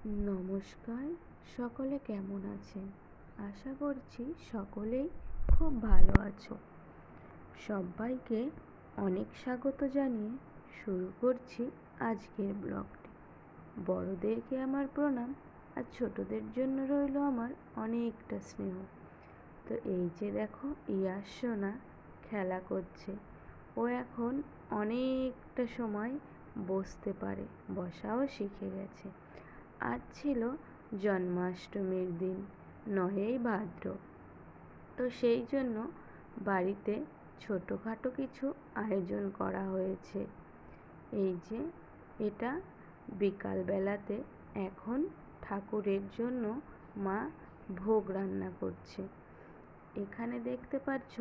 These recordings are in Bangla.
নমস্কার। সকলে কেমন আছেন? আশা করছি সকলেই খুব ভালো আছো। সবাইকে অনেক স্বাগত জানিয়ে শুরু করছি আজকের ব্লগটি। বড়দেরকে আমার প্রণাম, আর ছোটদের জন্য রইল আমার অনেকটা স্নেহ। তো এই যে দেখো, ইয়াস সোনা খেলা করছে। ও এখন অনেকটা সময় বসতে পারে, বসাও শিখে গেছে। আজ ছিল জন্মাষ্টমীর দিন, 9ই ভাদ্র। তো সেই জন্য বাড়িতে ছোটোখাটো কিছু আয়োজন করা হয়েছে। এই যে এটা বিকালবেলাতে এখন ঠাকুরের জন্য মা ভোগ রান্না করছে। এখানে দেখতে পাচ্ছ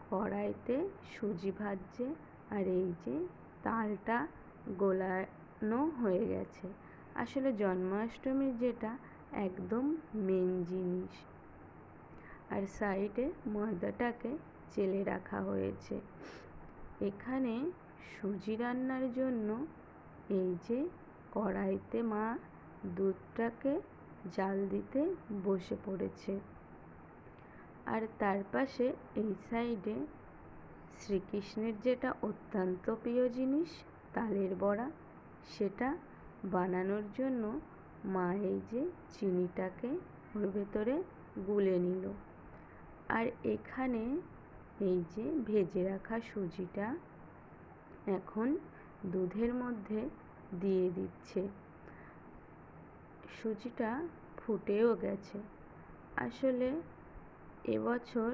কড়াইতে সুজি ভাজছে, আর এই যে তালটা গোলানো হয়ে গেছে। আসলে জন্মাষ্টমীর যেটা একদম মেন জিনিস। আর সাইডে ময়দাটাকে চেলে রাখা হয়েছে। এখানে সুজি রান্নার জন্য এই যে কড়াইতে মা দুধটাকে জাল দিতে বসে পড়েছে। আর তার পাশে এই সাইডে শ্রীকৃষ্ণের যেটা অত্যন্ত প্রিয় জিনিস তালের বড়া, সেটা বানানোর জন্য মা এই যে চিনিটাকে ওর ভেতরে গুলে নিল। আর এখানে এই যে ভেজে রাখা সুজিটা এখন দুধের মধ্যে দিয়ে দিচ্ছে। সুজিটা ফুটেও গেছে। আসলে এবছর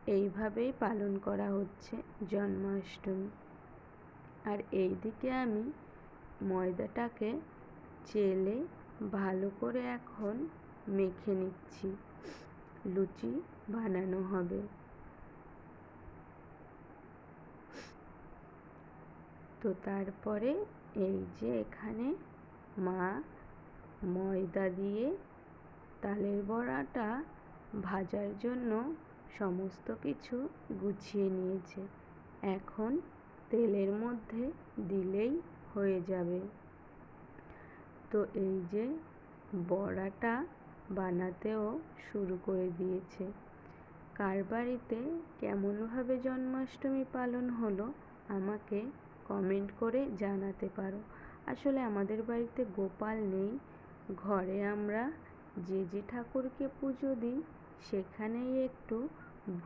এইভাবেই পালন করা হচ্ছে জন্মাষ্টমী। আর এইদিকে আমি ময়দাটাকে চেলে ভালো করে এখন মেখে নিচ্ছি, লুচি বানানো হবে। তো তারপরে এই যে এখানে মা ময়দা দিয়ে তালের বড়াটা ভাজার জন্য সমস্ত কিছু গুছিয়ে নিয়েছে। এখন তেলের মধ্যে দিলেই হয়ে যাবে। তো এই যে বড়াটা বানাতেও শুরু করে দিয়েছে। কার বাড়িতে কেমনভাবে জন্মাষ্টমী পালন হলো আমাকে কমেন্ট করে জানাতে পারো। আসলে আমাদের বাড়িতে গোপাল নেই, ঘরে আমরা যে যে ঠাকুরকে পুজো দিই সেখানেই একটু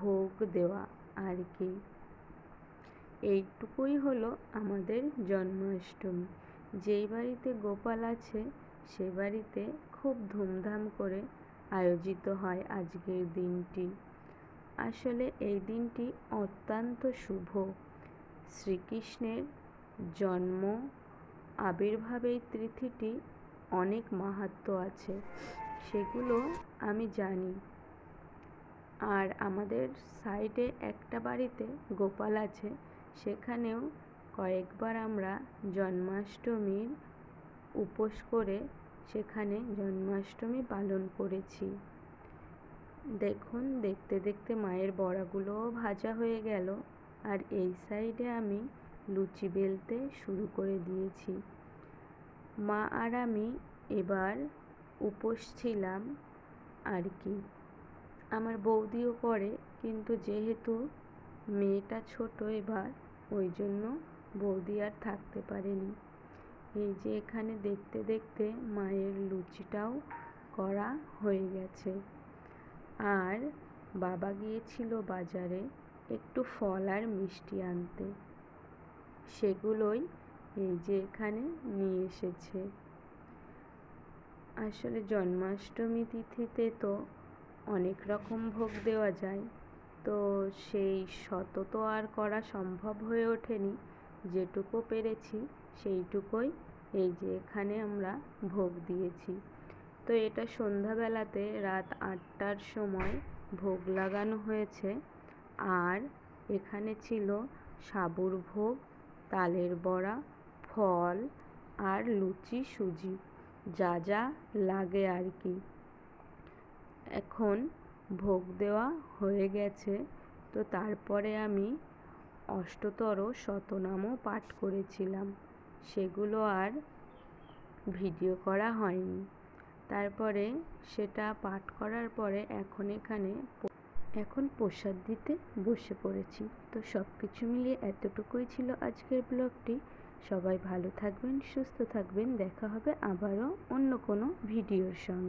ভোগ দেওয়া আর কি। এইটুকুই হলো আমাদের জন্মাষ্টমী। যেই বাড়িতে গোপাল আছে সে বাড়িতে খুব ধুমধাম করে আয়োজিত হয় আজকের দিনটি। আসলে এই দিনটি অত্যন্ত শুভ। শ্রীকৃষ্ণের জন্ম আবির্ভাবের তিথিটি অনেক মাহাত্ম্য আছে, সেগুলো আমি জানি। আর আমাদের সাইডে একটা বাড়িতে গোপাল আছে, সেখানেও কয়েকবার আমরা জন্মাষ্টমীর উপোস করে সেখানে জন্মাষ্টমী পালন করেছি। দেখুন, দেখতে দেখতে মায়ের বড়াগুলোও ভাজা হয়ে গেল। আর এই সাইডে আমি লুচি বেলতে শুরু করে দিয়েছি। মা আর আমি এবার উপোস ছিলাম আর কি। আমার বৌদিও করে, কিন্তু যেহেতু মেয়েটা ছোট এবার, ওই জন্য বৌদি আর থাকতে পারেনি। এই যে এখানে দেখতে দেখতে মায়ের লুচিটাও করা হয়ে গেছে। আর বাবা গিয়েছিল বাজারে একটু ফল আর মিষ্টি আনতে, সেগুলোই এই যে এখানে নিয়ে এসেছে। আসলে জন্মাষ্টমী তিথিতে তো অনেক রকম ভোগ দেওয়া যায়, তো সেই শত তো আর করা সম্ভব হয়ে ওঠেনি। যেটুকু পেরেছি সেইটুকুই এই যে এখানে আমরা ভোগ দিয়েছি। তো এটা সন্ধ্যাবেলাতে রাত 8টার সময় ভোগ লাগানো হয়েছে। আর এখানে ছিল সাবুর ভোগ, তালের বড়া, ফল আর লুচি, সুজি, যা যা লাগে আর কি। এখন ভোগ দেওয়া হয়ে গেছে, তো তারপরে আমি অষ্টতর শতনামও পাঠ করেছিলাম। সেগুলো আর ভিডিও করা হয়নি। তারপরে সেটা পাঠ করার পরে এখন প্রসাদ দিতে বসে পড়েছি। তো সব কিছু মিলিয়ে এতটুকুই ছিল আজকের ব্লগটি। সবাই ভালো থাকবেন, সুস্থ থাকবেন। দেখা হবে আবারও অন্য কোনো ভিডিওর সঙ্গে।